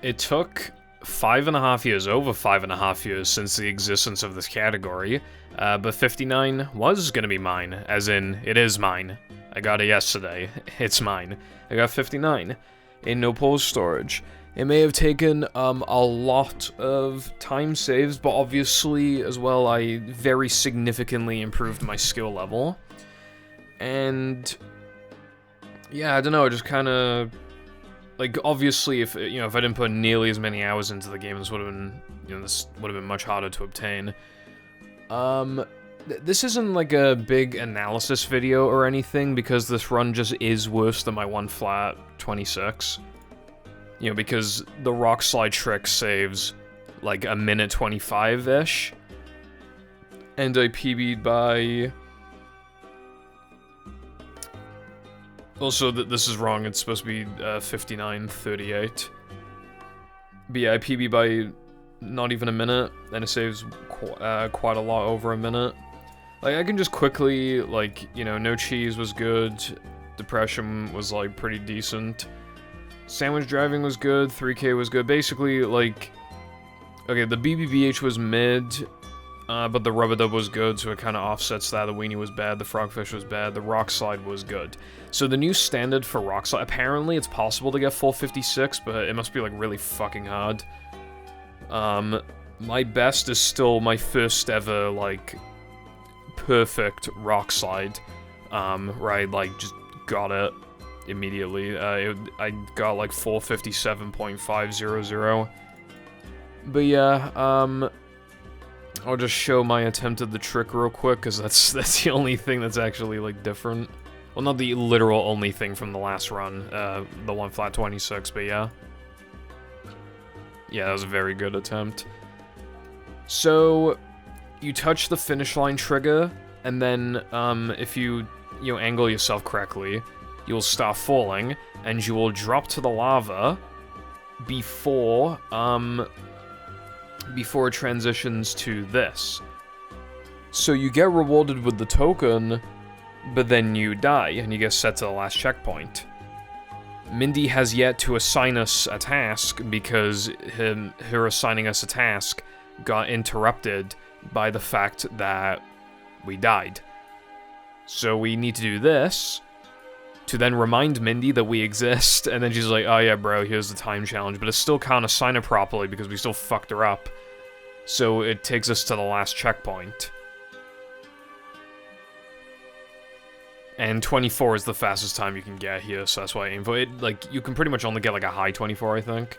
It took 5.5 years, over 5.5 years since the existence of this category, but 59 was gonna be mine, as in, it is mine. I got it yesterday, it's mine. I got 59 in no pause storage. It may have taken a lot of time saves, but obviously, as well, I very significantly improved my skill level. And yeah, I don't know, it just kind of, like, obviously, if I didn't put nearly as many hours into the game, this would have been, this would have been much harder to obtain. This isn't like a big analysis video or anything, because this run just is worse than my 1 flat 26. Because the rock slide trick saves like a minute 25-ish, and I PB'd by. Also, this is wrong. It's supposed to be 59:38. But yeah, I PB by not even a minute, and it saves quite a lot over a minute. Like, I can just quickly, like, no cheese was good, depression was, like, pretty decent, sandwich driving was good, 3K was good, basically, like, okay, the BBBH was mid, but the rubber dub was good, so it kind of offsets that. The weenie was bad, the frogfish was bad, the rock slide was good. So the new standard for rock slide, apparently it's possible to get full 56, but it must be, like, really fucking hard. My best is still my first ever, like, perfect rock slide, where I, like, just got it immediately. I got, like, 457.500. But yeah, I'll just show my attempt at the trick real quick, because that's the only thing that's actually, like, different. Well, not the literal only thing from the last run, the 1 flat 26, but yeah. Yeah, that was a very good attempt. So, you touch the finish line trigger, and then, if you angle yourself correctly, you'll start falling, and you will drop to the lava before it transitions to this. So you get rewarded with the token, but then you die, and you get set to the last checkpoint. Mindy has yet to assign us a task, because her assigning us a task got interrupted by the fact that we died. So we need to do this to then remind Mindy that we exist, and then she's like, oh yeah bro, here's the time challenge, but it still can't assign it properly because we still fucked her up. So it takes us to the last checkpoint. And 24 is the fastest time you can get here, so that's why I aim for it. Like, you can pretty much only get like a high 24, I think.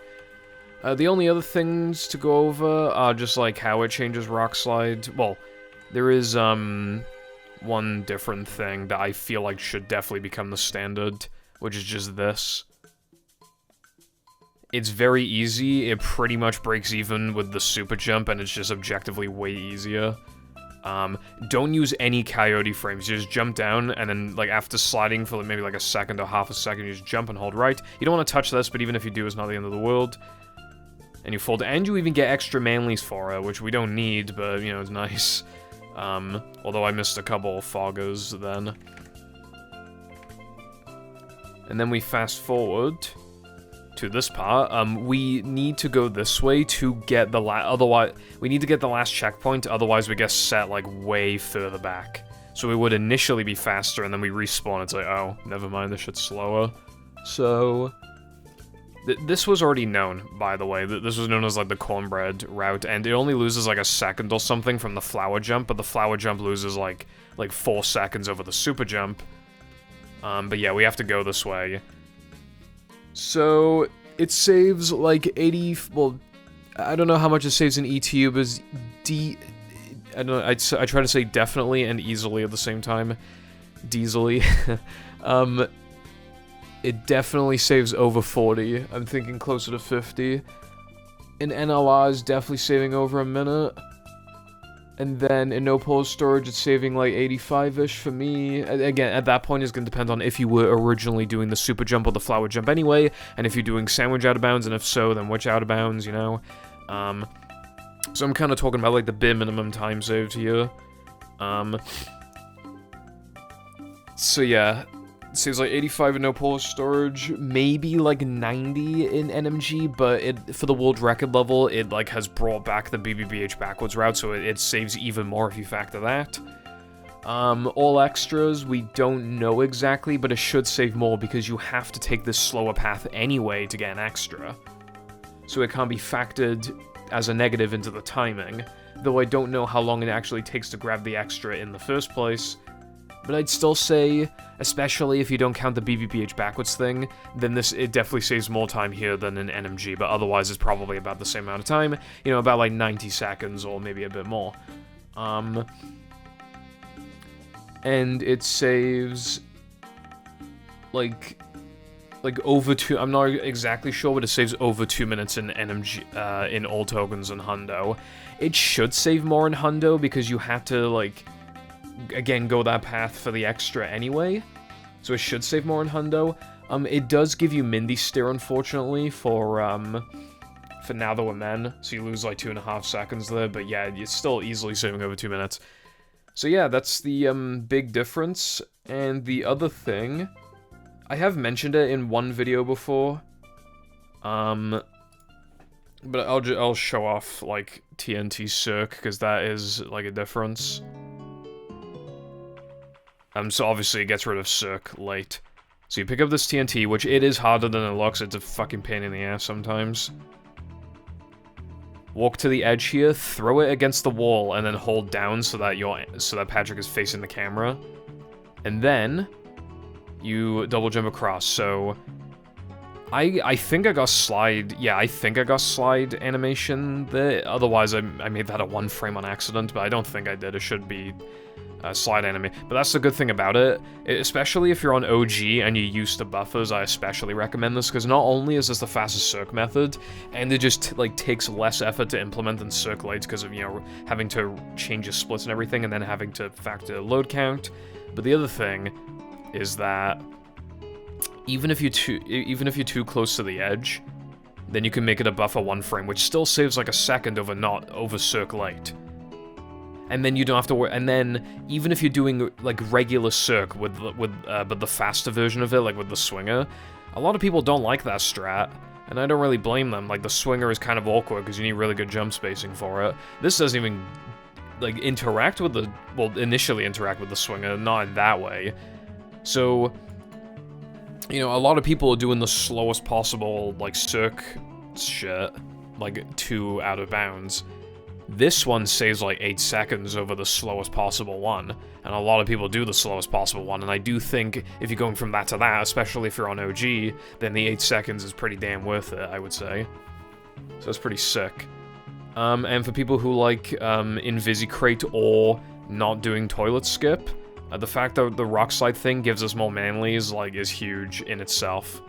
The only other things to go over are just like how it changes rock slide. Well, there is one different thing that I feel like should definitely become the standard, which is just this. It's very easy, it pretty much breaks even with the super jump, and it's just objectively way easier. Don't use any coyote frames, you just jump down, and then, like, after sliding for maybe like a second or half a second, you just jump and hold right. You don't want to touch this, but even if you do, it's not the end of the world. And you fold, and you even get extra manlies for it, which we don't need, but, it's nice. Although I missed a couple of foggers then. And then we fast forward to this part. We need to go this way to get the otherwise we need to get the last checkpoint, otherwise we get set like way further back. So we would initially be faster, and then we respawn, it's like, oh, never mind, this shit's slower. So this was already known, by the way. This was known as like the cornbread route, and it only loses like a second or something from the flower jump, but the flower jump loses like 4 seconds over the super jump. But yeah, we have to go this way. So it saves like 80. Well, I don't know how much it saves in ETU, but I don't know. I try to say definitely and easily at the same time. Diesely. It definitely saves over 40. I'm thinking closer to 50. In NLR is definitely saving over a minute. And then in no pause storage, it's saving like 85-ish for me. Again, at that point, it's going to depend on if you were originally doing the super jump or the flower jump anyway, and if you're doing sandwich out of bounds, and if so, then which out of bounds, So I'm kind of talking about like the bare minimum time saved here. So yeah. saves like 85 in no pore storage, maybe like 90 in NMG, but for the world record level, it like has brought back the BBBH backwards route, so it saves even more if you factor that. All extras, we don't know exactly, but it should save more because you have to take this slower path anyway to get an extra. So it can't be factored as a negative into the timing, though I don't know how long it actually takes to grab the extra in the first place. But I'd still say, especially if you don't count the BBBH backwards thing, then it definitely saves more time here than in NMG, but otherwise it's probably about the same amount of time, you know, about like 90 seconds or maybe a bit more. And it saves like over 2, I'm not exactly sure, but it saves over 2 minutes in NMG, in all tokens and hundo. It should save more in hundo because you have to, like, again, go that path for the extra anyway. So it should save more in hundo. It does give you Mindy steer, unfortunately, for now that we're men, so you lose, like, 2.5 seconds there, but yeah, it's still easily saving over 2 minutes. So yeah, that's the, big difference, and the other thing, I have mentioned it in one video before, but I'll show off, like, TNT Circ, because that is, like, a difference. So obviously it gets rid of Circ late. So you pick up this TNT, which it is harder than it looks, it's a fucking pain in the ass sometimes. Walk to the edge here, throw it against the wall, and then hold down so that Patrick is facing the camera. And then you double jump across. So I think I got slide. Yeah, I think I got slide animation there. Otherwise, I made that a 1 frame on accident, but I don't think I did. It should be slide anime. But that's the good thing about it, especially if you're on OG and you're used to buffers. I especially recommend this because not only is this the fastest circ method, and it just like takes less effort to implement than circ late because of, you know, having to change your splits and everything, and then having to factor load count. But the other thing is that even if you're too close to the edge, then you can make it a buffer 1 frame, which still saves like a second over circ late. And then you don't have to worry. And then even if you're doing like regular circ but the faster version of it, like with the swinger, a lot of people don't like that strat, and I don't really blame them. Like the swinger is kind of awkward because you need really good jump spacing for it. This doesn't even like interact with the, well, initially interact with the swinger, not in that way. So, you know, a lot of people are doing the slowest possible like circ shit, like 2 out of bounds. This one saves like 8 seconds over the slowest possible one, and a lot of people do the slowest possible one, and I do think if you're going from that to that, especially if you're on OG, then the 8 seconds is pretty damn worth it, I would say. So that's pretty sick. And for people who like Invisicrate or not doing toilet skip, the fact that the rock slide thing gives us more manlies is huge in itself,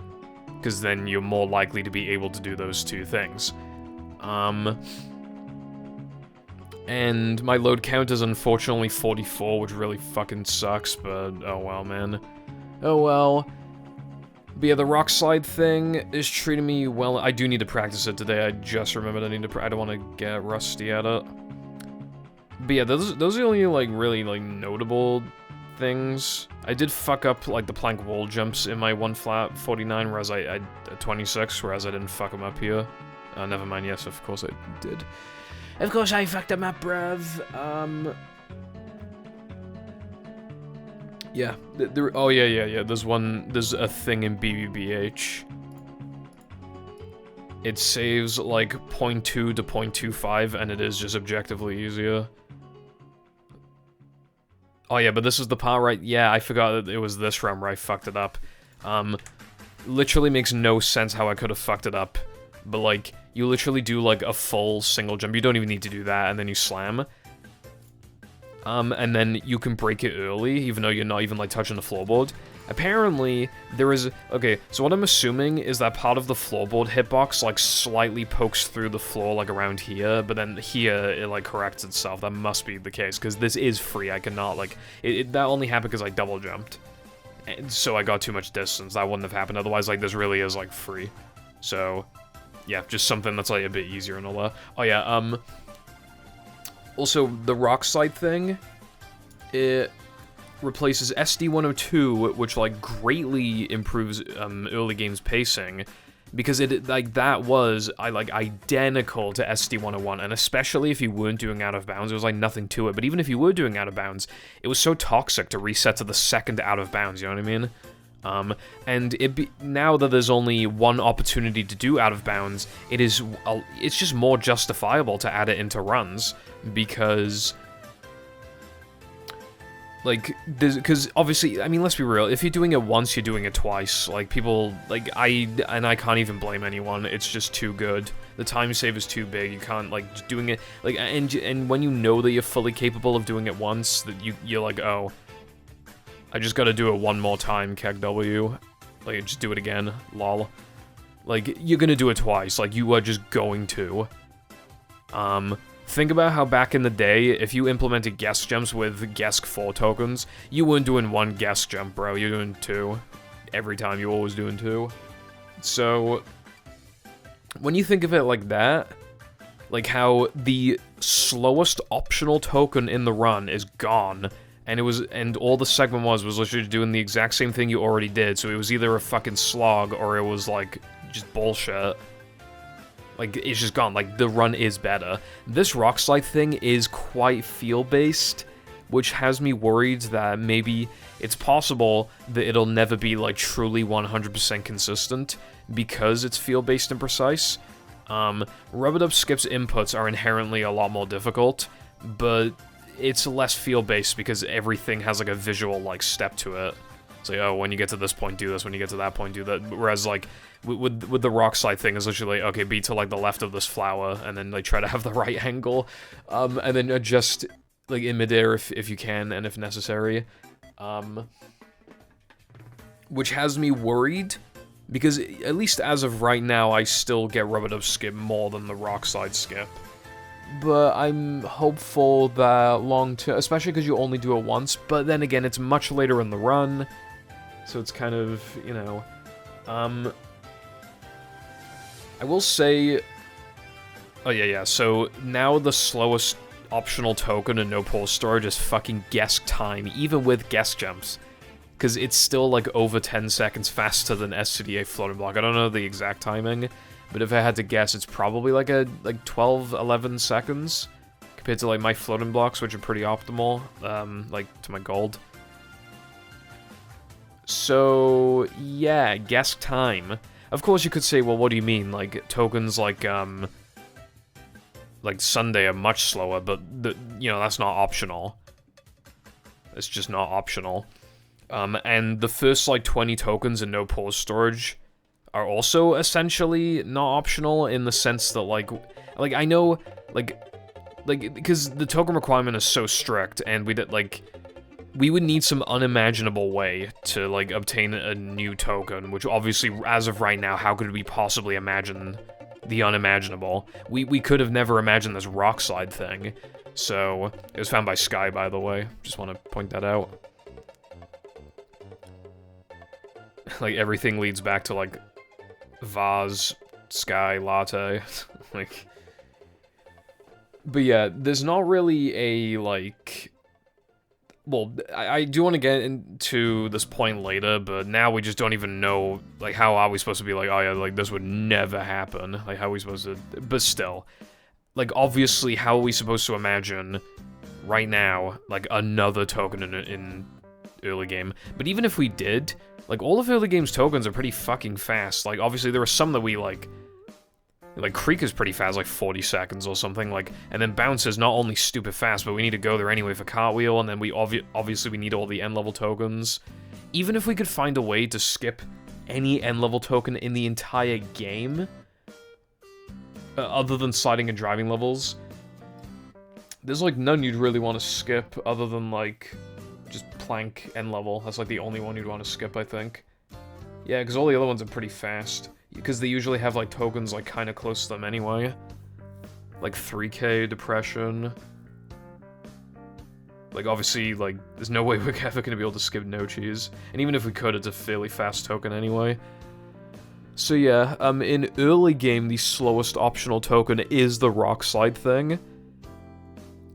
because then you're more likely to be able to do those 2 things. And my load count is unfortunately 44, which really fucking sucks, but oh well, man. Oh well. But yeah, the rock slide thing is treating me well. I do need to practice it today. I just remembered I don't want to get rusty at it. But yeah, those are the only, really, notable things. I did fuck up, the plank wall jumps in my 1 flat 49, whereas I 26, whereas I didn't fuck them up here. Never mind, yes, of course I did. Of course I fucked them up, bruv. Yeah. Oh, yeah. There's a thing in BBBH. It saves, 0.2 to 0.25, and it is just objectively easier. Oh, yeah, but this is the part, right? Yeah, I forgot that it was this run where I fucked it up. Literally makes no sense how I could have fucked it up. But, you literally do, a full single jump. You don't even need to do that, and then you slam. And then you can break it early, even though you're not even, touching the floorboard. Apparently, there is... Okay, so what I'm assuming is that part of the floorboard hitbox, slightly pokes through the floor, around here, but then here, it, corrects itself. That must be the case, because this is free. I cannot, that only happened because I double jumped. And so I got too much distance. That wouldn't have happened otherwise. This really is, free. So... yeah, just something that's, a bit easier and all that. Oh, yeah, also, the rock slide thing, replaces SD102, which, like, greatly improves early game's pacing, because it, like, that was, like, identical to SD101, and especially if you weren't doing out of bounds, there was, like, nothing to it, but even if you were doing out of bounds, it was so toxic to reset to the second out of bounds, you know what I mean? And now that there's only one opportunity to do out of bounds, it's just more justifiable to add it into runs, because... like, because obviously, I mean, let's be real, if you're doing it once, you're doing it twice. Like, people, like, I can't even blame anyone, it's just too good. The time save is too big, you can't, like, doing it, like, and when you know that you're fully capable of doing it once, that you're like, oh, I just gotta do it one more time, KEGW. Like, just do it again, lol. Like, you're gonna do it twice, like, you are just going to. Think about how back in the day, if you implemented guest jumps with guest 4 tokens, you weren't doing one guest jump, bro. You're doing 2. Every time, you're always doing 2. So, when you think of it like that, like how the slowest optional token in the run is gone, and all the segment was literally doing the exact same thing you already did, so it was either a fucking slog, or it was, like, just bullshit. Like, it's just gone. Like, the run is better. This rock slide thing is quite feel-based, which has me worried that maybe it's possible that it'll never be, like, truly 100% consistent because it's feel-based and precise. Rub-a-dub skip's inputs are inherently a lot more difficult, but it's less feel-based because everything has, like, a visual, like, step to it. It's like, oh, when you get to this point, do this. When you get to that point, do that. Whereas, like, with the rock slide thing, it's literally, okay, be to, like, the left of this flower, and then, like, try to have the right angle, and then adjust, like, in midair if you can, and if necessary. Which has me worried, because at least as of right now, I still get rub-a-dub skip more than the rock slide skip. But I'm hopeful that long-term, especially because you only do it once, but then again, it's much later in the run, so it's kind of, you know, I will say, oh yeah, so now the slowest optional token in no pause storage is fucking guest time, even with guest jumps, because it's still, like, over 10 seconds faster than SCDA floating block. I don't know the exact timing, but if I had to guess, it's probably like 12, 11 seconds compared to, like, my floating blocks, which are pretty optimal, like, to my gold. So, yeah, guess time. Of course, you could say, well, what do you mean? Like, tokens like Sundae are much slower, but, you know, that's not optional. It's just not optional. And the first, like, 20 tokens in no pause storage are also essentially not optional in the sense that, like I know, like, because the token requirement is so strict, and we would need some unimaginable way to, like, obtain a new token, which obviously, as of right now, how could we possibly imagine the unimaginable? We could have never imagined this rock slide thing. So, it was found by Sky, by the way. Just want to point that out. Like, everything leads back to, like, vase, sky, latte, like... But yeah, there's not really a, like... Well, I do want to get into this point later, but now we just don't even know, like, how are we supposed to be like, oh yeah, like, this would never happen, like, how are we supposed to... But still, like, obviously, how are we supposed to imagine, right now, like, another token in early game? But even if we did... Like, all of early game's tokens are pretty fucking fast. Like, obviously, there are some that we, like, Creek is pretty fast, like 40 seconds or something, like, and then Bounce is not only stupid fast, but we need to go there anyway for Cartwheel, and then we obviously we need all the end-level tokens. Even if we could find a way to skip any end-level token in the entire game, other than sliding and driving levels, there's, like, none you'd really want to skip other than, like... just plank end level. That's, like, the only one you'd want to skip, I think. Yeah, because all the other ones are pretty fast. Because they usually have, like, tokens, like, kind of close to them anyway. Like, 3K Depression. Like, obviously, like, there's no way we're ever going to be able to skip No Cheese. And even if we could, it's a fairly fast token anyway. So yeah, in early game, the slowest optional token is the rock slide thing.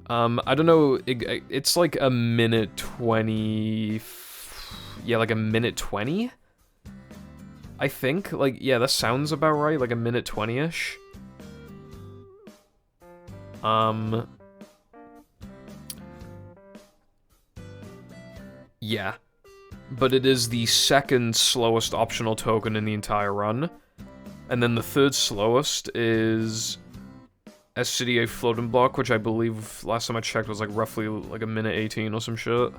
I don't know, it's like a minute 20... Yeah, like a minute 20? I think, like, yeah, that sounds about right, like a minute 20-ish. Yeah. But it is the second slowest optional token in the entire run. And then the third slowest is SCDA floating block, which I believe last time I checked was like roughly like a minute 18 or some shit.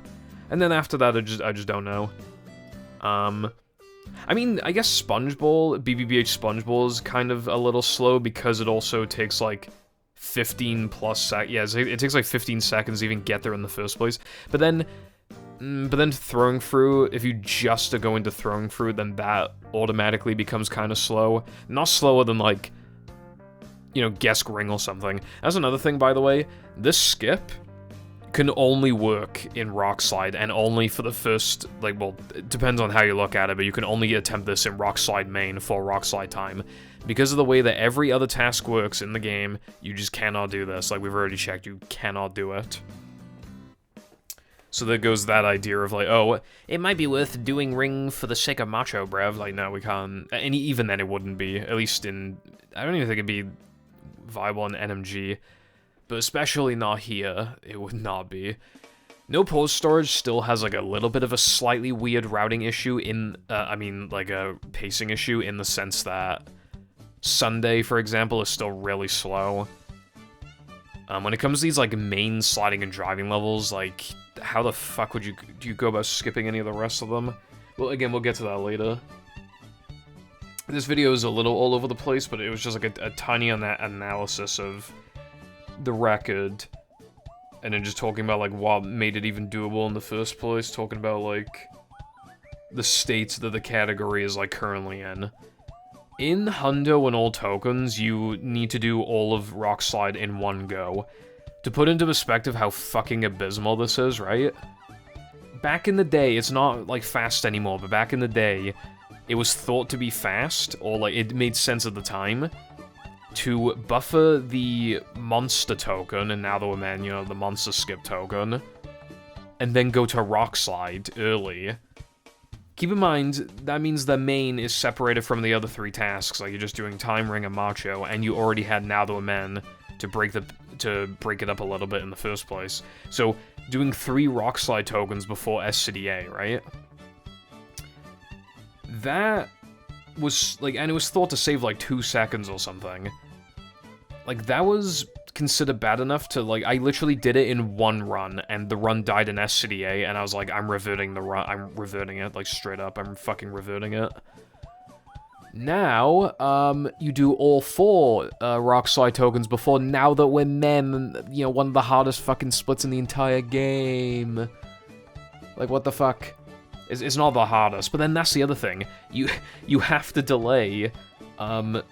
And then after that, I just don't know. I mean, I guess Spongeball, BBBH Spongeball is kind of a little slow because it also takes like 15 plus seconds. Yeah, it takes like 15 seconds to even get there in the first place. But then throwing through, if you just are going to throwing through, then that automatically becomes kind of slow. Not slower than like, you know, Guess Ring or something. That's another thing, by the way. This skip can only work in Rock Slide, and only for the first, like, well, it depends on how you look at it, but you can only attempt this in Rock Slide main for Rock Slide time. Because of the way that every other task works in the game, you just cannot do this. Like, we've already checked, you cannot do it. So there goes that idea of, like, oh, it might be worth doing Ring for the sake of macho, bruv. Like, no, we can't. And even then, it wouldn't be. At least in... I don't even think it'd be viable in NMG. But especially not here, it would not be. No pause storage still has like a little bit of a slightly weird routing issue in, I mean, like a pacing issue in the sense that Sundae, for example, is still really slow. When it comes to these like main sliding and driving levels, like, how the fuck would do you go about skipping any of the rest of them? Well, again, we'll get to that later. This video is a little all over the place, but it was just like a tiny analysis of the record, and then just talking about like what made it even doable in the first place, talking about like the states that the category is like currently in. In Hundo and all tokens, you need to do all of Rock Slide in one go. To put into perspective how fucking abysmal this is, right? Back in the day, it's not like fast anymore, but back in the day, it was thought to be fast, or like it made sense at the time, to buffer the monster token, and now that we're man, you know, the monster skip token, and then go to Rock Slide early. Keep in mind, that means the main is separated from the other three tasks, like you're just doing Time Ring and Macho, and you already had Now That We're Men to break it up a little bit in the first place. So, doing 3 Rock Slide tokens before SCDA, right? That was, like, and it was thought to save, like, 2 seconds or something. Like, that was considered bad enough to, like, I literally did it in one run, and the run died in SCDA, and I was like, I'm reverting the run, I'm reverting it, like, straight up, I'm fucking reverting it. Now, you do all 4 Rock Slide tokens before Now That We're Men, you know, one of the hardest fucking splits in the entire game. Like, what the fuck? It's not the hardest, but then that's the other thing. You have to delay,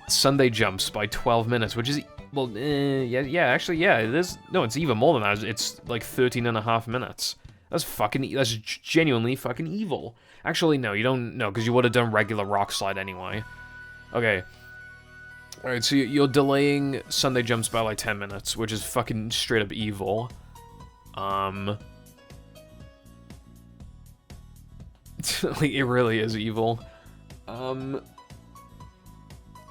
Sundae jumps by 12 minutes, which is... Well, actually, it is... No, it's even more than that. It's like 13.5 minutes. That's genuinely fucking evil. Actually, no, you don't... No, because you would have done regular Rock Slide anyway. Okay. Alright, so you're delaying Sundae jumps by like 10 minutes, which is fucking straight up evil. Like, it really is evil.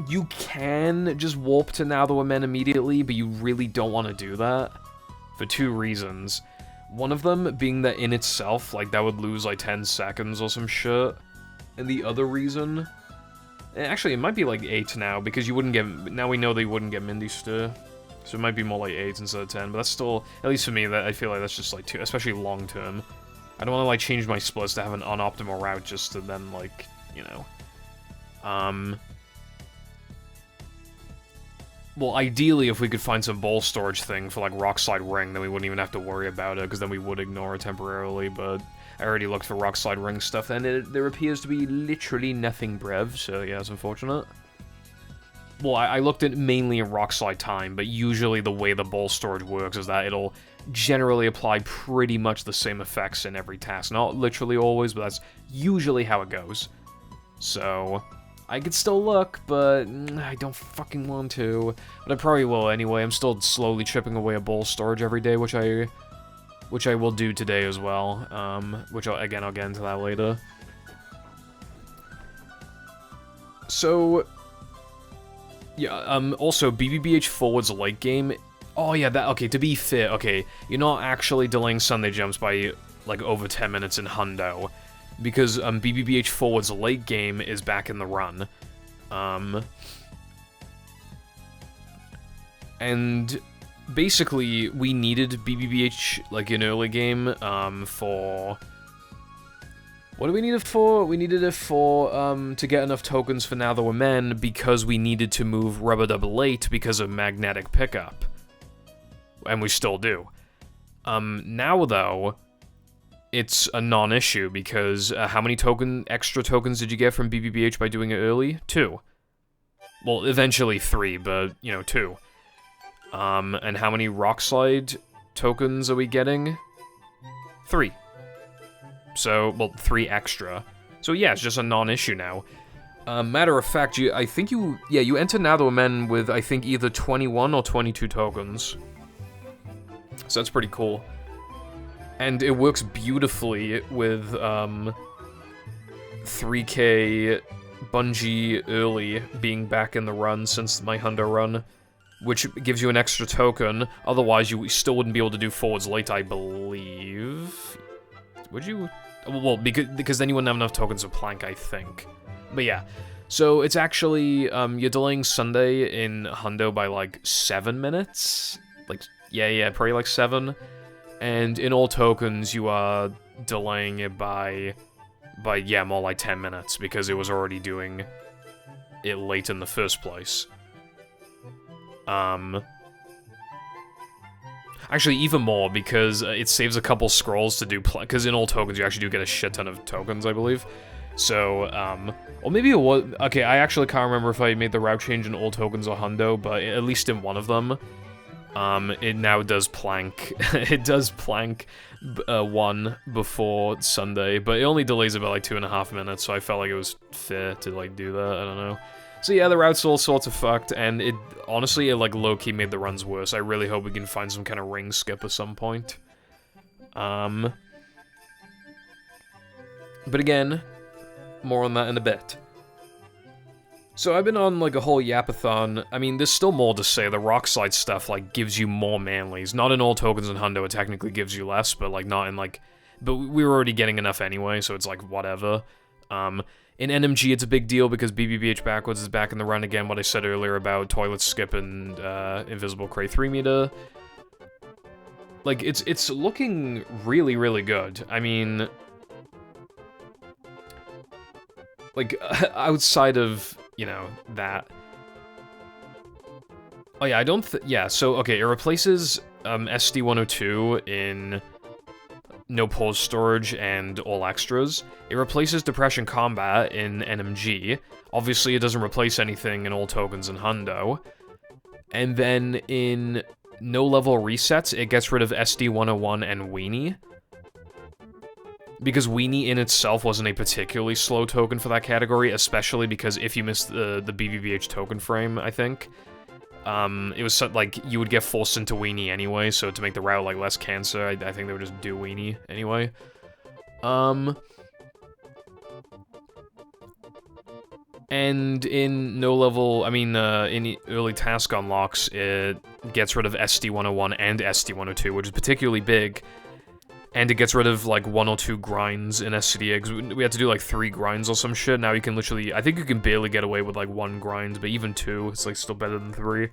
You can just warp to Now That We're Men immediately, but you really don't want to do that for 2 reasons. One of them being that in itself, like, that would lose, like, 10 seconds or some shit. And the other reason... Actually, it might be, like, 8 now, because you wouldn't get... Now we know that you wouldn't get Mindy stir. So it might be more like 8 instead of 10, but that's still... At least for me, that I feel like that's just, like, too... Especially long-term. I don't want to, like, change my splits to have an unoptimal route just to then, like, you know... Well, ideally, if we could find some ball storage thing for, like, Rock Slide Ring, then we wouldn't even have to worry about it, because then we would ignore it temporarily, but I already looked for Rock Slide Ring stuff, and there appears to be literally nothing brev, so yeah, it's unfortunate. Well, I looked at mainly in Rock Slide Time, but usually the way the ball storage works is that it'll generally apply pretty much the same effects in every task. Not literally always, but that's usually how it goes. So... I could still look, but I don't fucking want to. But I probably will anyway. I'm still slowly chipping away at bowl storage every day, which I will do today as well. Which I'll get into that later. So, yeah. Also, BBBH forwards late game. Oh yeah, okay. To be fair, okay, you're not actually delaying Sunday jumps by like over 10 minutes in hundo. Because BBBH forward's late game is back in the run. And basically, we needed BBBH, like, in early game, for... What do we need it for? We needed it for, to get enough tokens for Now That We're Men, because we needed to move Rubber Dub late because of magnetic pickup. And we still do. Now, though... It's a non-issue, because how many extra tokens did you get from BBBH by doing it early? 2. Well, eventually 3, but, you know, 2. And how many Rock Slide tokens are we getting? 3. So, well, 3 extra. So yeah, it's just a non-issue now. Matter of fact, you enter Now That We're Men with, I think, either 21 or 22 tokens. So that's pretty cool. And it works beautifully with 3K Bungie early being back in the run since my hundo run, which gives you an extra token. Otherwise, you still wouldn't be able to do forwards late, I believe. Would you? Well, because then you wouldn't have enough tokens to plank, I think. But yeah. So it's actually, you're delaying Sunday in hundo by like 7 minutes? Like, yeah, probably like 7. And in all tokens, you are delaying it by yeah, more like 10 minutes, because it was already doing it late in the first place. Actually, even more, because it saves a couple scrolls to do, because in all tokens, you actually do get a shit ton of tokens, I believe. So, or maybe it was, okay, I actually can't remember if I made the route change in all tokens or hundo, but at least in one of them, it now does plank. It does plank 1 before Sunday, but it only delays about like 2.5 minutes, so I felt like it was fair to like do that, I don't know. So yeah, the route's all sorts of fucked, and it, honestly, it like low-key made the runs worse. I really hope we can find some kind of ring skip at some point. But again, more on that in a bit. So I've been on, like, a whole yapathon. I mean, there's still more to say. The rock slide stuff, like, gives you more manlies. Not in all tokens in hundo, it technically gives you less, but, like, not in, like... But we were already getting enough anyway, so it's, like, whatever. In NMG, it's a big deal because BBBH backwards is back in the run again, what I said earlier about Toilet Skip and, Invisible Cray 3 meter. Like, it's looking really, really good. I mean... Like, outside of... You know, that. Oh yeah, I don't yeah, so, okay, it replaces, SD102 in no pause storage and all extras. It replaces Depression Combat in NMG. Obviously, it doesn't replace anything in all tokens in hundo. And then in no level resets, it gets rid of SD101 and Weenie. Because Weenie in itself wasn't a particularly slow token for that category, especially because if you missed the BBBH token frame, I think, it was like, you would get forced into Weenie anyway, so to make the route, like, less cancer, I think they would just do Weenie anyway. And in no level, I mean, in early task unlocks, it gets rid of SD101 and SD102, which is particularly big. And it gets rid of, like, 1 or 2 grinds in SCDA, because we had to do, like, 3 grinds or some shit. Now you can literally... I think you can barely get away with, like, 1 grind, but even 2, it's, like, still better than 3.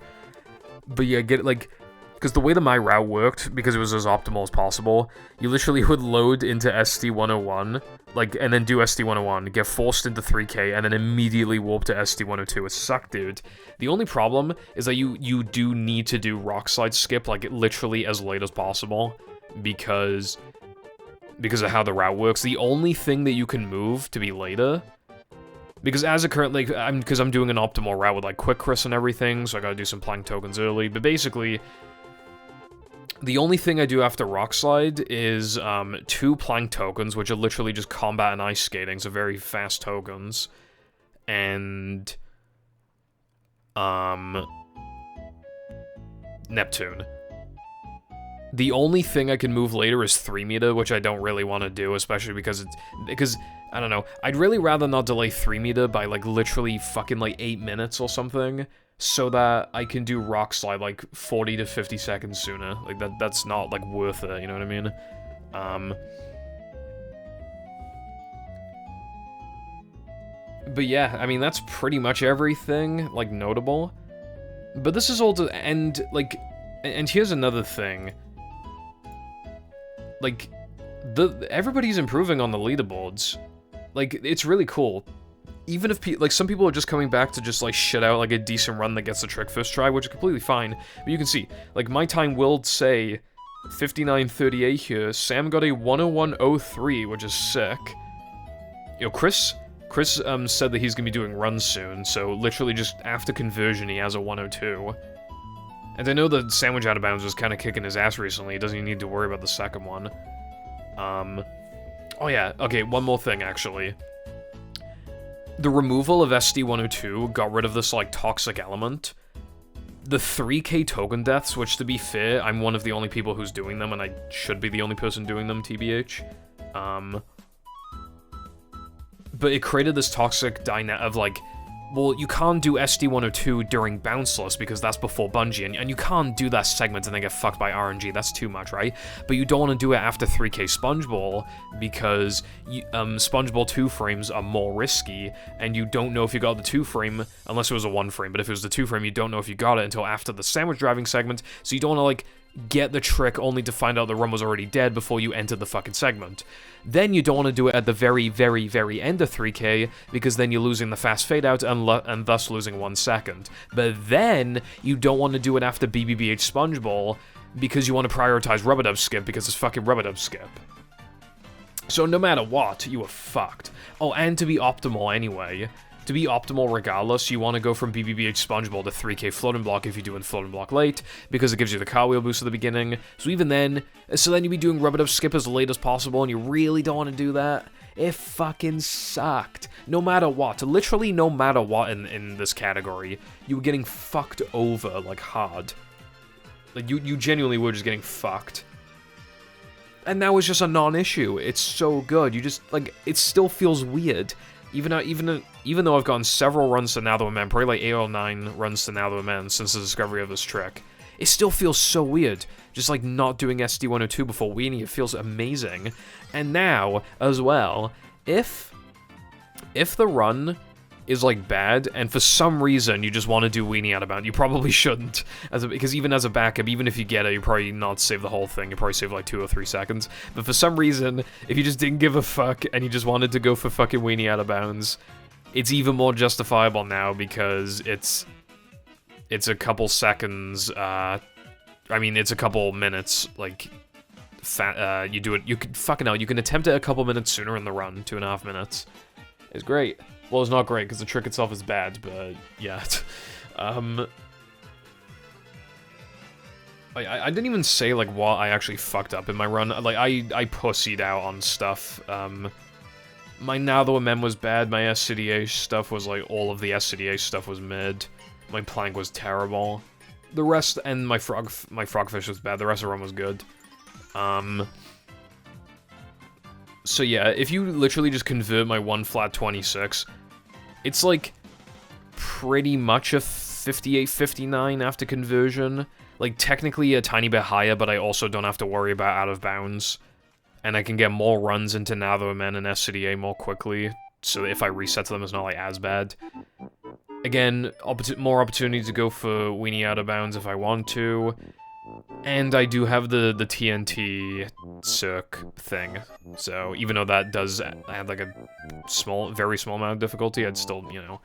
But yeah, like... Because the way that my route worked, because it was as optimal as possible, you literally would load into SD101, like, and then do SD101, get forced into 3K, and then immediately warp to SD102. It sucked, dude. The only problem is that you do need to do Rock Slide Skip, like, literally as late as possible, because of how the route works. The only thing that you can move to be later, because as a current, like, I'm doing an optimal route with, like, Quick Chris and everything, so I gotta do some plank tokens early, but basically, the only thing I do after Rock Slide is, 2 plank tokens, which are literally just combat and ice skating, so very fast tokens, and Neptune. The only thing I can move later is 3 meter, which I don't really want to do, especially because I don't know, I'd really rather not delay 3 meter by, like, literally fucking, like, 8 minutes or something, so that I can do Rock Slide, like, 40 to 50 seconds sooner. Like, that's not, like, worth it, you know what I mean? But yeah, I mean, that's pretty much everything, like, notable. But this is all to end, like, and here's another thing. Like, everybody's improving on the leaderboards. Like, it's really cool. Even if, like, some people are just coming back to just, like, shit out, like, a decent run that gets the trick first try, which is completely fine. But you can see, like, my time will say 59:38 here. Sam got a 101:03, which is sick. You know, Chris said that he's gonna be doing runs soon, so literally just after conversion, he has a 102. And I know that Sandwich Out of Bounds was kind of kicking his ass recently. He doesn't even need to worry about the second one. Oh yeah, okay, one more thing, actually. The removal of SD102 got rid of this, like, toxic element. The 3k token deaths, which, to be fair, I'm one of the only people who's doing them, and I should be the only person doing them, TBH. But it created this toxic dynamic of, like, well, you can't do SD102 during Bounceless because that's before Bungie, and you can't do that segment and then get fucked by RNG, that's too much, right? But you don't want to do it after 3k Spongeball because Spongeball 2 frames are more risky, and you don't know if you got the 2 frame, unless it was a 1 frame, but if it was the 2 frame, you don't know if you got it until after the sandwich driving segment, so you don't want to, like, get the trick only to find out the run was already dead before you entered the fucking segment. Then you don't want to do it at the very, very, very end of 3k, because then you're losing the fast fade out and thus losing 1 second. But then you don't want to do it after BBBH Spongeball, because you want to prioritize Rubber Dub Skip because it's fucking Rubber Dub Skip. So no matter what, you are fucked. Oh, and to be optimal anyway, to be optimal regardless, you want to go from BBBH Spongeball to 3k Floating Block if you're doing Floating Block late, because it gives you the cartwheel boost at the beginning. So even then, you'd be doing Rubber Dub Skip as late as possible, and you really don't want to do that. It fucking sucked. No matter what, literally no matter what in this category, you were getting fucked over, like, hard. Like, you genuinely were just getting fucked. And now it's just a non-issue. It's so good. You just, like, it still feels weird. Even though I've gotten several runs to Now the Man, probably like 8 or 9 runs to Now the Man since the discovery of this trick, it still feels so weird. Just like not doing SD102 before Weenie, it feels amazing. And now, as well, if the run is like bad, and for some reason you just want to do Weenie Out of Bounds, you probably shouldn't, because even as a backup, even if you get it, you probably not save the whole thing, you probably save like 2 or 3 seconds, but for some reason, if you just didn't give a fuck, and you just wanted to go for fucking Weenie Out of Bounds, it's even more justifiable now, because it's a couple seconds, I mean, it's a couple minutes, like, you do it, you can, fucking hell, you can attempt it a couple minutes sooner in the run, 2.5 minutes. It's great. Well, it's not great, because the trick itself is bad, but yeah. I didn't even say, like, what I actually fucked up in my run. Like, I pussied out on stuff. My Now the Mem was bad, my SCDA stuff was, like, all of the SCDA stuff was mid. My plank was terrible. The rest, and my frogfish was bad, the rest of the run was good. So yeah, if you literally just convert my 1 flat 26, it's like pretty much a 58-59 after conversion. Like technically a tiny bit higher, but I also don't have to worry about out of bounds. And I can get more runs into Now the Man and SCDA more quickly, so if I reset to them, it's not like as bad. Again, more opportunity to go for Weenie Out of Bounds if I want to. And I do have the TNT circ thing, so even though that does add like a very small amount of difficulty, I'd still, you know.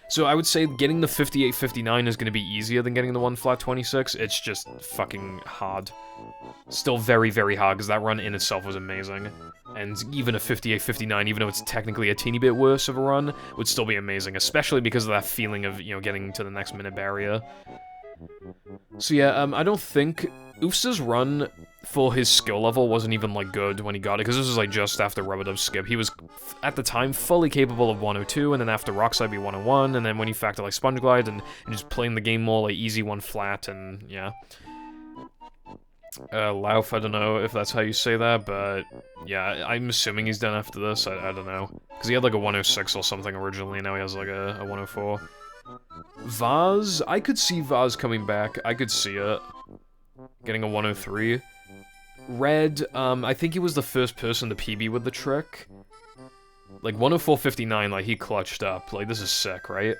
So I would say getting the 58-59 is going to be easier than getting the 1 flat 26, it's just fucking hard. Still very, very hard, because that run in itself was amazing. And even a 58-59, even though it's technically a teeny bit worse of a run, would still be amazing, especially because of that feeling of, you know, getting to the next minute barrier. So yeah, I don't think Oof's run for his skill level wasn't even, like, good when he got it, because this was, like, just after Rubber Dub Skip. He was at the time, fully capable of 102, and then after Rocks I'd be 101, and then when you factor like Sponge Glide and just playing the game more like easy one flat, and yeah. Lauf, I don't know if that's how you say that, but yeah, I'm assuming he's done after this, I don't know. Because he had like a 106 or something originally, now he has like a 104. Vaz, I could see Vaz coming back, I could see it. Getting a 103. Red, I think he was the first person to PB with the trick. Like, 104.59, like, he clutched up. Like, this is sick, right?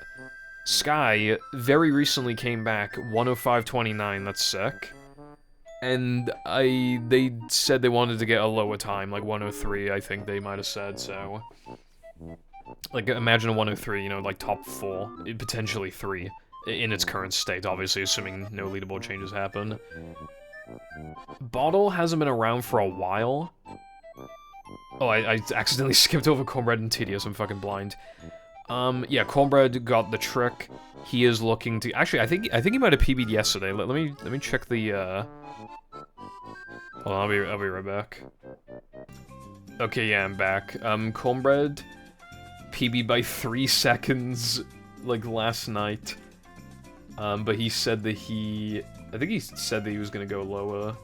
Sky very recently came back, 105.29, that's sick. And they said they wanted to get a lower time, like 103, I think they might have said, so... Like, imagine a 103, you know, like top 4, potentially 3, in its current state, obviously, assuming no leaderboard changes happen. Bottle hasn't been around for a while. Oh, I accidentally skipped over Cornbread and Tedious, I'm fucking blind. Yeah, Cornbread got the trick. He is looking to... Actually, I think he might have PB'd yesterday. Let me check the, Hold on, I'll be right back. Okay, yeah, I'm back. Cornbread PB by 3 seconds, like, last night. But he said that I think he said that he was gonna go lower.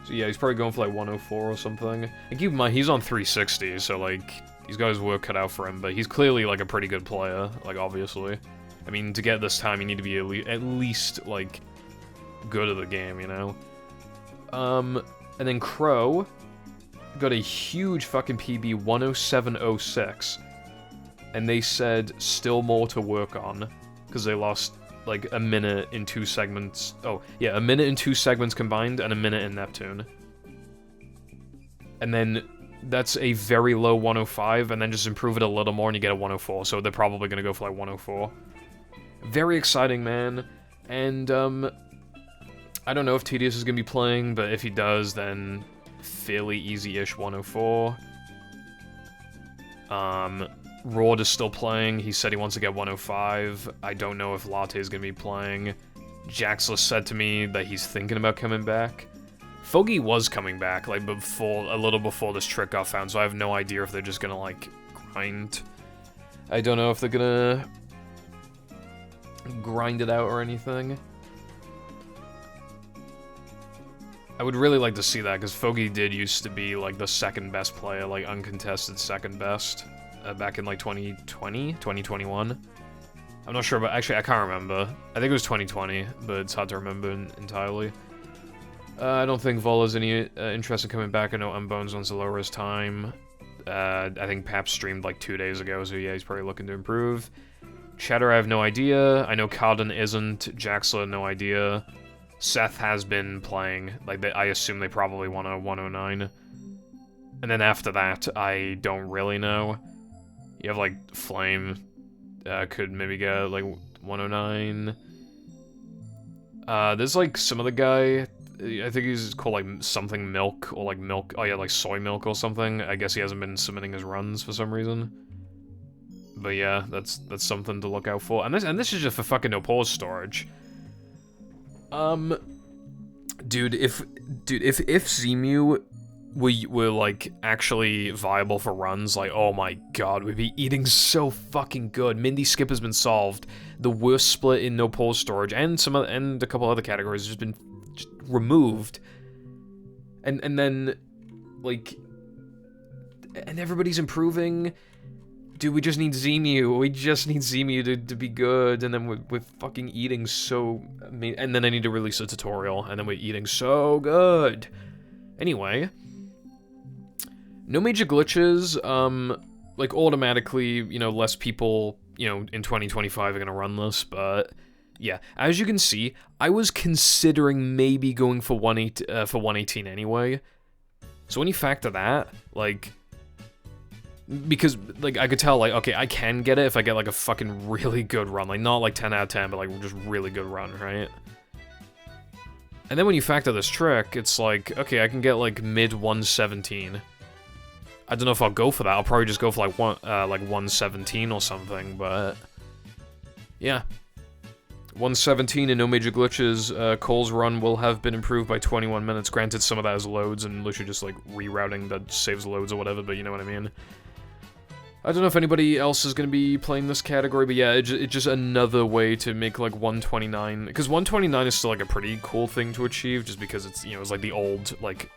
So yeah, he's probably going for, like, 104 or something. And keep in mind, he's on 360, so, like, he's got his work cut out for him, but he's clearly, like, a pretty good player, like, obviously. I mean, to get this time, you need to be at least, like, good at the game, you know? And then Crow got a huge fucking PB, 107.06. And they said still more to work on, because they lost, like, a minute in 2 segments. Oh, yeah, a minute in 2 segments combined, and a minute in Neptune. And then that's a very low 105, and then just improve it a little more and you get a 104, so they're probably gonna go for, like, 104. Very exciting, man. And, I don't know if Tedious is gonna be playing, but if he does, then fairly easy-ish 104. Rord is still playing. He said he wants to get 105. I don't know if Latte is gonna be playing. Jaxless said to me that he's thinking about coming back. Foggy was coming back, like, a little before this trick got found, so I have no idea if they're just gonna, like, grind. I don't know if they're gonna grind it out or anything. I would really like to see that, because Foggy did used to be, like, the second best player, like, uncontested second best, back in, like, 2020? 2021? I'm not sure, but actually, I can't remember. I think it was 2020, but it's hard to remember entirely. I don't think Vola's any interest in coming back. I know Unbones wants to lower his time. I think Pap streamed, like, 2 days ago, so yeah, he's probably looking to improve. Cheddar, I have no idea. I know Carden isn't. Jaxla, no idea. Seth has been playing, like, I assume they probably want a 109. And then after that, I don't really know. You have, like, Flame, could maybe get, like, 109. There's, like, some other guy, I think he's called, like, something Milk, or, like, Milk, oh yeah, like, Soy Milk or something. I guess he hasn't been submitting his runs for some reason. But yeah, that's something to look out for. And this is just for fucking no pause storage. Dude, if Xemu were like actually viable for runs, like, oh my god, we'd be eating so fucking good. Mindy skip has been solved. The worst split in no pause storage and and a couple other categories has just been removed. And then like, and everybody's improving. Dude, we just need Xemu. We just need Xemu to be good, and then we're fucking eating so... And then I need to release a tutorial, and then we're eating so good. Anyway. No major glitches. Like, automatically, you know, less people, you know, in 2025 are gonna run this, but... Yeah, as you can see, I was considering maybe going for 118 anyway. So when you factor that, like... Because, like, I could tell, like, okay, I can get it if I get, like, a fucking really good run. Like, not, like, 10 out of 10, but, like, just really good run, right? And then when you factor this trick, it's like, okay, I can get, like, mid-117. I don't know if I'll go for that. I'll probably just go for, like, 117 or something, but... Yeah. 117 and no major glitches. Cole's run will have been improved by 21 minutes. Granted, some of that is loads and literally just, like, rerouting that saves loads or whatever, but you know what I mean. I don't know if anybody else is going to be playing this category, but yeah, it's just another way to make, like, 129, because 129 is still, like, a pretty cool thing to achieve, just because it's, you know, it's, like, the old, like,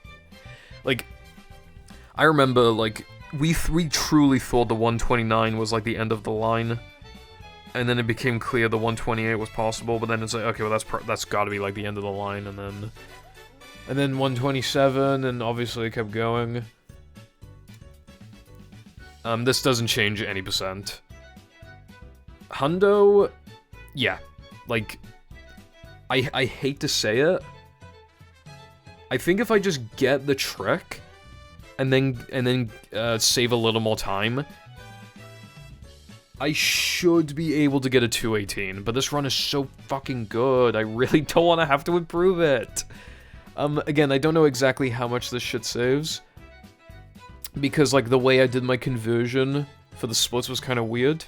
I remember, like, we truly thought the 129 was, like, the end of the line, and then it became clear the 128 was possible, but then it's like, okay, well, that's gotta be, like, the end of the line, and then 127, and obviously it kept going. This doesn't change any percent. Hundo, yeah, like, I hate to say it. I think if I just get the trick, and then save a little more time, I should be able to get a 218, but this run is so fucking good, I really don't want to have to improve it. Again, I don't know exactly how much this shit saves, because, like, the way I did my conversion for the splits was kind of weird,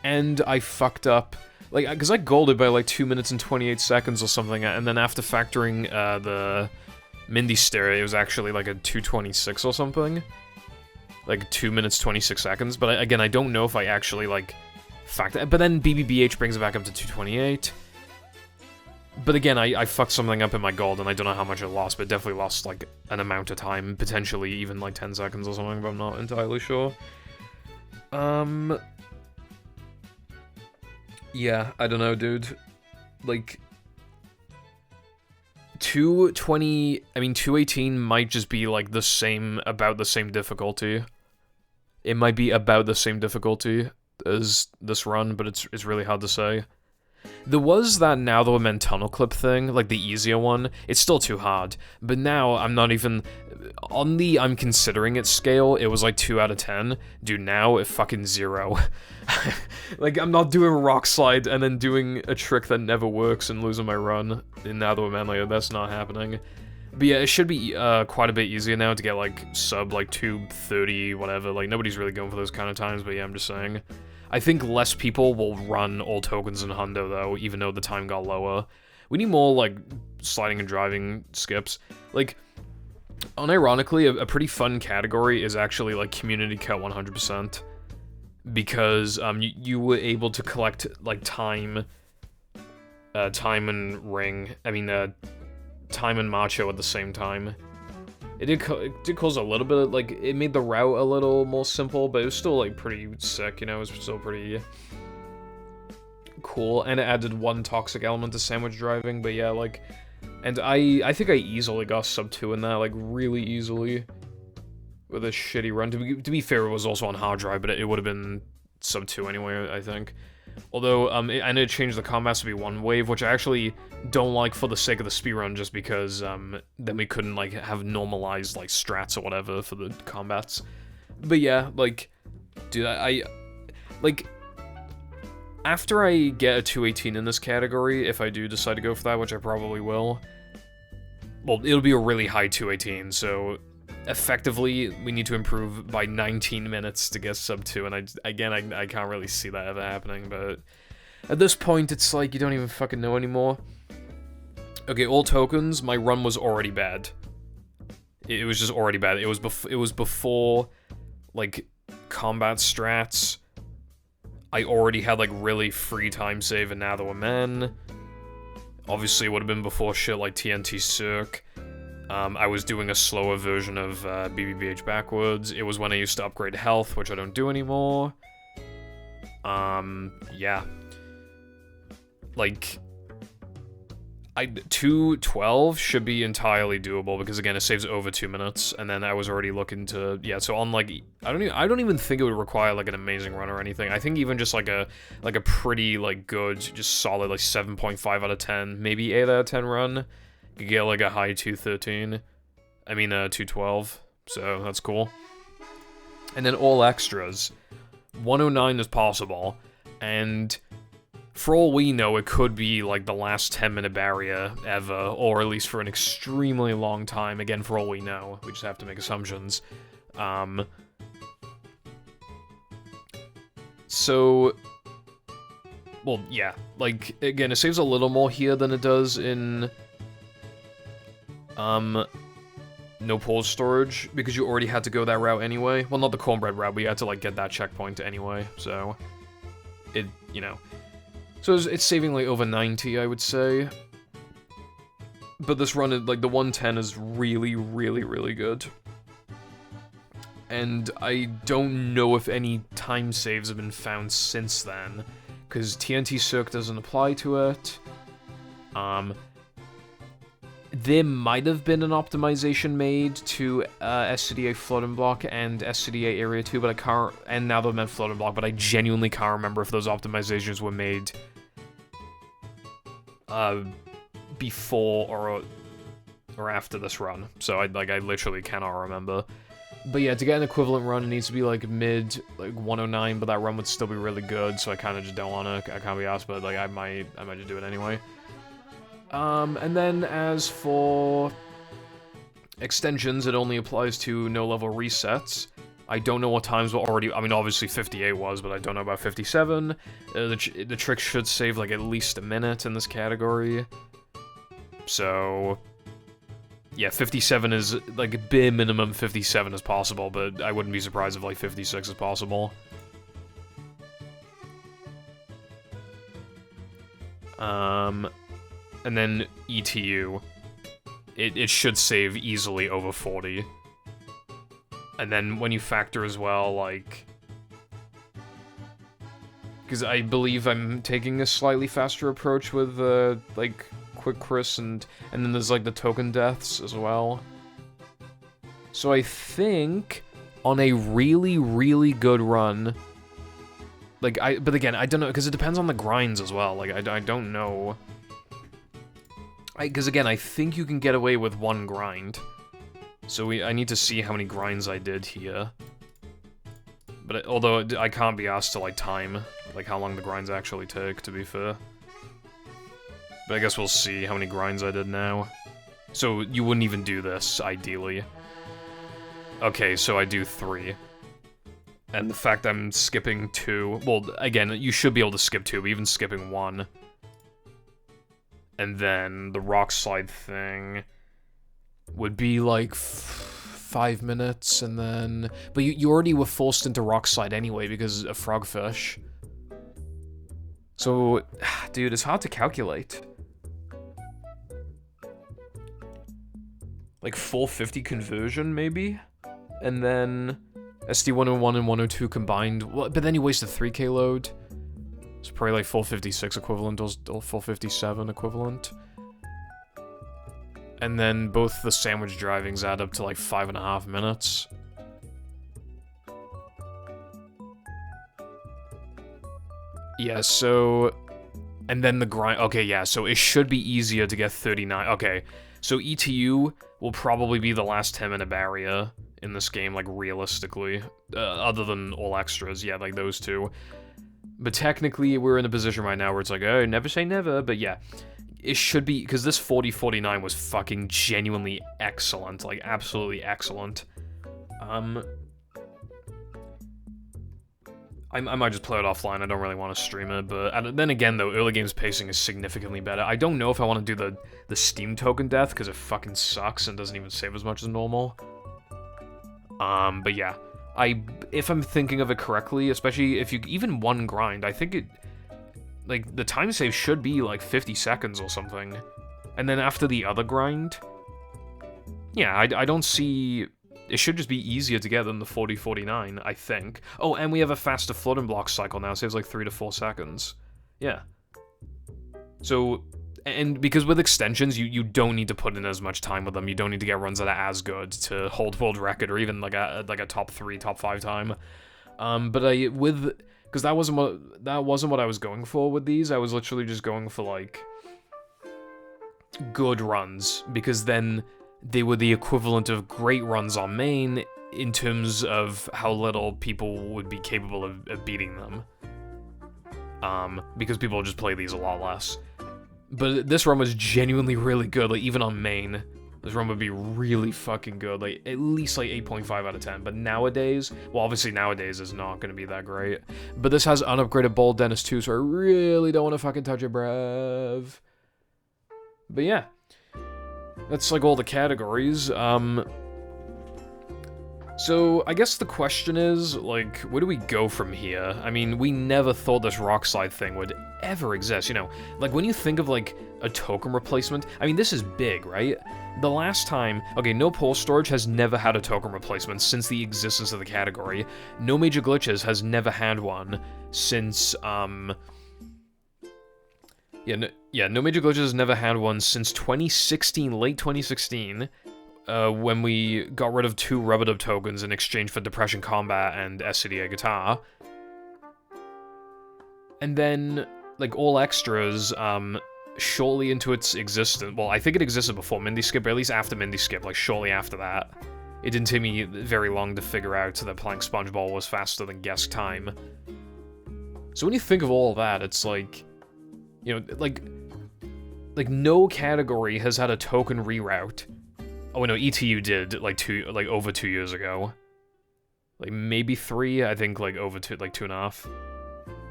and I fucked up, like, because I golded by, like, 2 minutes and 28 seconds or something, and then after factoring, the Mindy steer, it was actually, like, a 226 or something, like, 2 minutes, 26 seconds, but again, I don't know if I actually, like, factor, but then BBBH brings it back up to 228, but again, I fucked something up in my gold, and I don't know how much I lost, but definitely lost, like, an amount of time, potentially even, like, 10 seconds or something, but I'm not entirely sure. Yeah, I don't know, dude. Like, 218 might just be, like, about the same difficulty. It might be about the same difficulty as this run, but it's really hard to say. There was that Now That We're Men tunnel clip thing, like the easier one. It's still too hard, but now I'm not even... On the I'm considering it scale, it was like 2 out of 10. Dude, now it's fucking 0. Like, I'm not doing rock slide and then doing a trick that never works and losing my run in Now That We're Men, like, that's not happening. But yeah, it should be quite a bit easier now to get, like, sub, like, 230, whatever. Like, nobody's really going for those kind of times, but yeah, I'm just saying. I think less people will run all tokens in Hundo, though, even though the time got lower. We need more, like, sliding and driving skips. Like, unironically, a pretty fun category is actually, like, Community Cut 100%. Because, you were able to collect, like, time and ring. I mean, time and macho at the same time. It did cause a little bit of, like, it made the route a little more simple, but it was still, like, pretty sick, you know, it was still pretty cool, and it added one toxic element to sandwich driving, but yeah, like, and I think I easily got sub 2 in that, like, really easily, with a shitty run. To be fair, it was also on hard drive, but it would have been sub 2 anyway, I think. Although, and it changed the combats to be one wave, which I actually don't like for the sake of the speedrun, just because, then we couldn't, like, have normalized, like, strats or whatever for the combats. But yeah, like, dude, like, after I get a 218 in this category, if I do decide to go for that, which I probably will, well, it'll be a really high 218, so effectively, we need to improve by 19 minutes to get sub 2, and I can't really see that ever happening, but at this point, it's like, you don't even fucking know anymore. Okay, all tokens, my run was already bad. It was just already bad. It was before, like, combat strats. I already had, like, really free time save, and Now That We're Men. Obviously, it would have been before shit like TNT Circ. I was doing a slower version of BBBH backwards. It was when I used to upgrade health, which I don't do anymore. Yeah. Like, 212 should be entirely doable, because again, it saves over 2 minutes, and then I was already looking to, yeah, so on, like, I don't even think it would require, like, an amazing run or anything. I think even just, like a pretty, like, good, just solid, like, 7.5 out of 10, maybe 8 out of 10 run. You get, like, a high 213. I mean, 212. So, that's cool. And then all extras. 109 is possible. And for all we know, it could be, like, the last 10-minute barrier ever. Or at least for an extremely long time. Again, for all we know. We just have to make assumptions. So... Well, yeah. Like, again, it saves a little more here than it does in... Now no pause storage, because you already had to go that route anyway. Well, not the cornbread route, but you had to, like, get that checkpoint anyway, so... It, you know... So it's saving, like, over 90, I would say. But this run, like, the 110 is really, really, really good. And I don't know if any time saves have been found since then, because TNT Circ doesn't apply to it. There might have been an optimization made to SCDA Floating Block and SCDA Area 2, but I can't, and now they've meant Floating Block, but I genuinely can't remember if those optimizations were made before or after this run. So I literally cannot remember. But yeah, to get an equivalent run, it needs to be like mid, like 109, but that run would still be really good, so I kind of just don't want to, I can't be asked, but like I might just do it anyway. And then as for extensions, it only applies to no-level resets. I don't know what times were already, I mean, obviously 58 was, but I don't know about 57. The trick should save, like, at least a minute in this category. So, yeah, 57 is, like, bare minimum 57 is possible, but I wouldn't be surprised if, like, 56 is possible. And then ETU, it should save easily over 40. And then when you factor as well, like... Because I believe I'm taking a slightly faster approach with, like, Quick Chris, and then there's, like, the token deaths as well. So I think, on a really, really good run... Like, but again, I don't know, because it depends on the grinds as well. Like, I don't know... Because again, I think you can get away with one grind. So I need to see how many grinds I did here. But although I can't be asked to, like, time, like, how long the grinds actually take, to be fair. But I guess we'll see how many grinds I did now. So you wouldn't even do this, ideally. Okay, so I do 3. And the fact I'm skipping 2... Well, again, you should be able to skip 2, but even skipping 1... And then the rock slide thing would be like 5 minutes, and then... But you already were forced into rock slide anyway because of frogfish. So, dude, it's hard to calculate. Like 450 conversion, maybe? And then SD 101 and 102 combined. Well, but then you wasted 3K load. It's probably like 456 equivalent, or 457 equivalent. And then both the sandwich drivings add up to like 5.5 minutes. Yeah, so... And then the grind... Okay, yeah, so it should be easier to get 39. Okay, so ETU will probably be the last 10-minute barrier in this game, like, realistically. Other than all extras, yeah, like those two. But technically, we're in a position right now where it's like, oh, never say never, but yeah. It should be, because this 40-49 was fucking genuinely excellent, like, absolutely excellent. I might just play it offline, I don't really want to stream it, but then again, though, early game's pacing is significantly better. I don't know if I want to do the Steam token death, because it fucking sucks and doesn't even save as much as normal. But yeah. If I'm thinking of it correctly, especially if you even one grind, I think it, like, the time save should be like 50 seconds or something. And then after the other grind, yeah, I don't see, it should just be easier to get than the 40-49, I think. Oh, and we have a faster floating block cycle now, saves like 3 to 4 seconds. Yeah. So, and because with extensions, you don't need to put in as much time with them. You don't need to get runs that are as good to hold world record or even like a top 3, top 5 time. But because that wasn't what I was going for with these. I was literally just going for like good runs, because then they were the equivalent of great runs on main in terms of how little people would be capable of beating them. Because people just play these a lot less. But this run was genuinely really good, like, even on main, this run would be really fucking good, like, at least, like, 8.5 out of 10, but nowadays, well, obviously nowadays is not gonna be that great, but this has unupgraded Bald Dentist too, so I really don't want to fucking touch it, bruv. But yeah, that's, like, all the categories. So, I guess the question is, like, where do we go from here? I mean, we never thought this rock slide thing would ever exist, you know? Like, when you think of, like, a token replacement, I mean, this is big, right? The last time... Okay, no pole storage has never had a token replacement since the existence of the category. No major glitches has never had one since, no major glitches has never had one since 2016, late 2016. When we got rid of 2 rub-a-dub tokens in exchange for Depression Combat and SCDA Guitar. And then, like, all extras, shortly into its existence... Well, I think it existed before Mindy Skip, or at least after Mindy Skip, like, shortly after that. It didn't take me very long to figure out that playing Spongeball was faster than guess time. So when you think of all of that, it's like... You know, like, no category has had a token reroute. Oh no, ETU did like over 2 years ago. Like maybe 3, I think like over 2, like 2.5.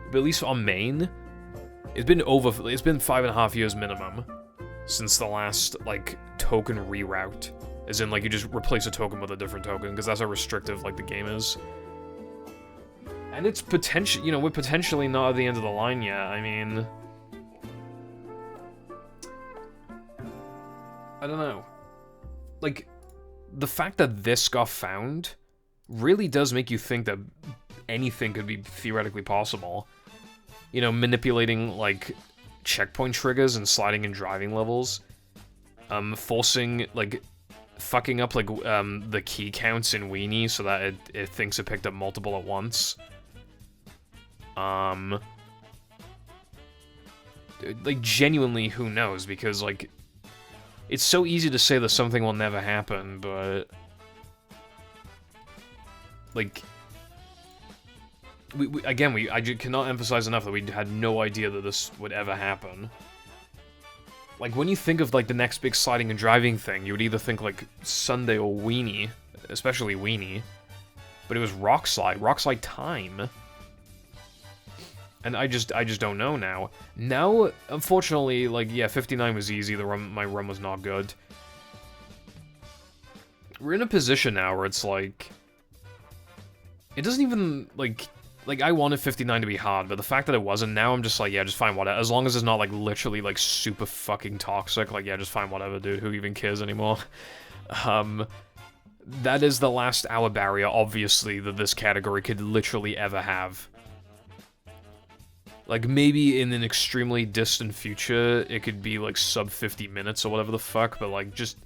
But at least on main, it's been 5.5 years minimum since the last like token reroute. As in like you just replace a token with a different token, because that's how restrictive like the game is. And it's potential, you know, we're potentially not at the end of the line yet. I mean, I don't know. Like, the fact that this got found really does make you think that anything could be theoretically possible. You know, manipulating, like, checkpoint triggers and sliding and driving levels. Forcing, like, fucking up, like, the key counts in Weenie so that it thinks it picked up multiple at once. Like, genuinely, who knows? Because, like... It's so easy to say that something will never happen, but... Like... I cannot emphasize enough that we had no idea that this would ever happen. Like, when you think of, like, the next big sliding and driving thing, you would either think, like, Sundae or Weenie. Especially Weenie. But it was Rock Slide Time. And I just don't know now. Now, unfortunately, like, yeah, 59 was easy, my run was not good. We're in a position now where it's like... It doesn't even, like, I wanted 59 to be hard, but the fact that it wasn't, now I'm just like, yeah, just fine, whatever. As long as it's not, like, literally, like, super fucking toxic, like, yeah, just fine, whatever, dude, who even cares anymore? That is the last hour barrier, obviously, that this category could literally ever have. Like, maybe in an extremely distant future, it could be, like, sub 50 minutes or whatever the fuck, but, like, just,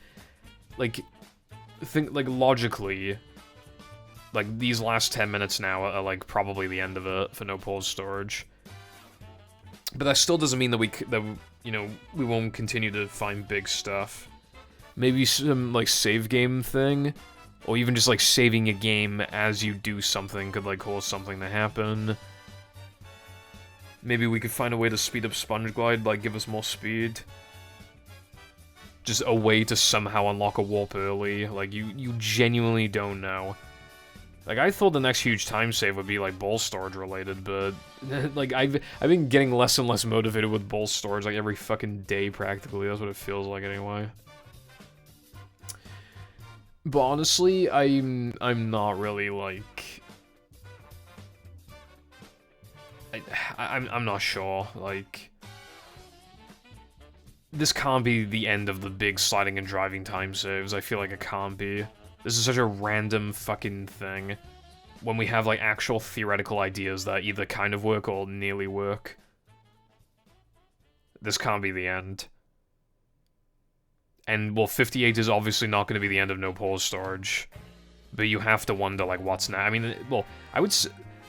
like, think, like, logically, like, these last 10 minutes now are, like, probably the end of it for no pause storage. But that still doesn't mean that you know, we won't continue to find big stuff. Maybe some, like, save game thing, or even just, like, saving a game as you do something could, like, cause something to happen. Maybe we could find a way to speed up Sponge Glide, like, give us more speed. Just a way to somehow unlock a warp early. Like, you genuinely don't know. Like, I thought the next huge time save would be, like, ball storage related, but... like, I've been getting less and less motivated with ball storage, like, every fucking day, practically. That's what it feels like, anyway. But honestly, I'm not really, like... I'm not sure, like... This can't be the end of the big sliding and driving time saves. I feel like it can't be. This is such a random fucking thing. When we have, like, actual theoretical ideas that either kind of work or nearly work. This can't be the end. And, well, 58 is obviously not going to be the end of no pause storage. But you have to wonder, like, what's now? I mean, well, I would...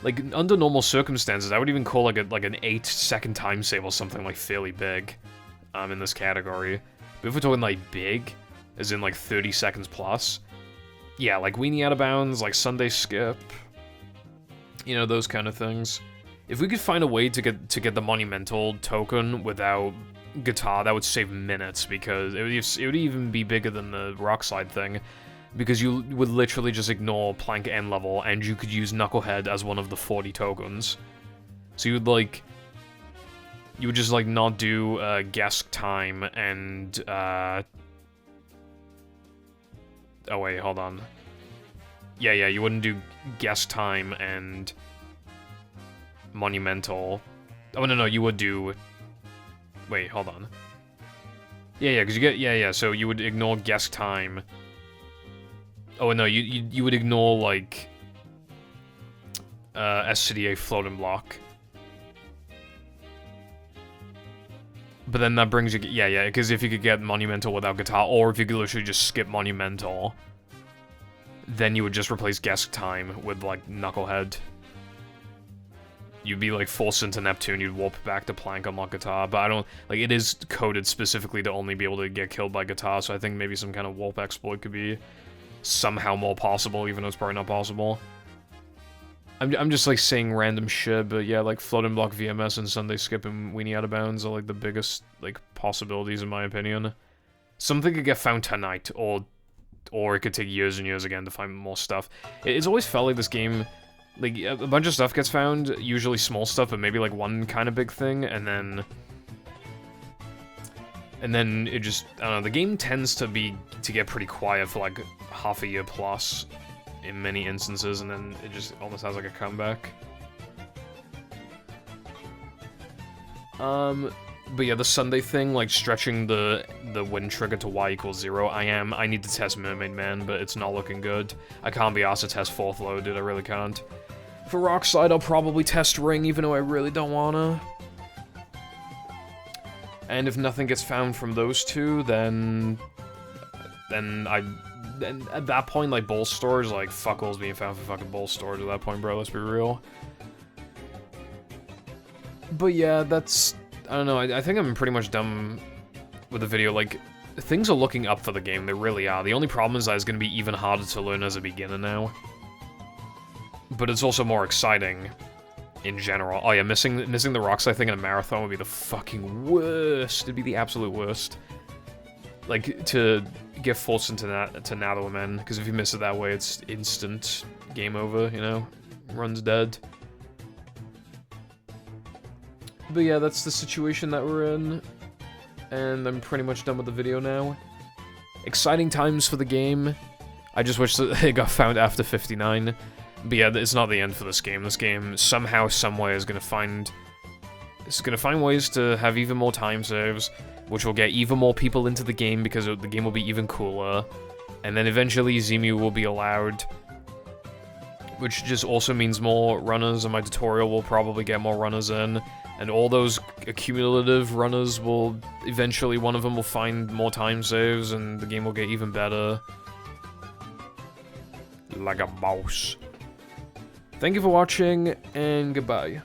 Like, under normal circumstances, I would even call, like, an 8-second time save or something, like, fairly big, in this category. But if we're talking, like, big, as in, like, 30 seconds plus, yeah, like, Weenie Out of Bounds, like, Sundae Skip, you know, those kind of things. If we could find a way to get the Monumental token without Guitar, that would save minutes, because it would even be bigger than the Rock Slide thing. Because you would literally just ignore Plank End level, and you could use Knucklehead as one of the 40 tokens. So you would, like... You would just, like, not do, guess time, and, Oh wait, hold on. Yeah, you wouldn't do guess time and monumental. Oh, no, you would do... Wait, hold on. Yeah, because you get... Yeah, so you would ignore guess time. Oh, no, you would ignore, like... SCDA floating block. But then that brings you... Yeah, because if you could get monumental without guitar, or if you could literally just skip monumental, then you would just replace guess time with, like, knucklehead. You'd be, like, forced into Neptune, you'd warp back to Plank, unlock guitar, but I don't... Like, it is coded specifically to only be able to get killed by guitar, so I think maybe some kind of warp exploit could be somehow more possible, even though it's probably not possible. I'm just, like, saying random shit, but yeah, like, floating block VMS and Sunday skip and Weenie out of bounds are, like, the biggest, like, possibilities, in my opinion. Something could get found tonight, or it could take years and years again to find more stuff. It's always felt like this game... Like, a bunch of stuff gets found, usually small stuff, but maybe, like, one kind of big thing, and then it just, I don't know, the game tends to get pretty quiet for, like, half a year plus in many instances, and then it just almost has, like, a comeback. But yeah, the Sunday thing, like, stretching the win trigger to Y equals 0, I need to test Mermaid Man, but it's not looking good. I can't be asked to test 4th loaded, I really can't. For Rockside, I'll probably test Ring, even though I really don't wanna. And if nothing gets found from those two, then at that point, like, bowl storage, like, fuck all's being found for fucking bowl storage at that point, bro, let's be real. But yeah, that's... I don't know, I think I'm pretty much done with the video. Like, things are looking up for the game, they really are. The only problem is that it's gonna be even harder to learn as a beginner now. But it's also more exciting in general. Oh yeah, missing the rocks, I think, in a marathon would be the fucking worst. It'd be the absolute worst. Like, to get forced into Nathalman, because if you miss it that way, it's instant game over, you know? Run's dead. But yeah, that's the situation that we're in. And I'm pretty much done with the video now. Exciting times for the game. I just wish that it got found after 59. But yeah, it's not the end for this game. This game, somehow, someway, is gonna find ways to have even more time saves, which will get even more people into the game because the game will be even cooler. And then eventually Xemu will be allowed, which just also means more runners, and my tutorial will probably get more runners in. And all those accumulative runners will, eventually one of them will find more time saves, and the game will get even better. Like a mouse. Thank you for watching, and goodbye.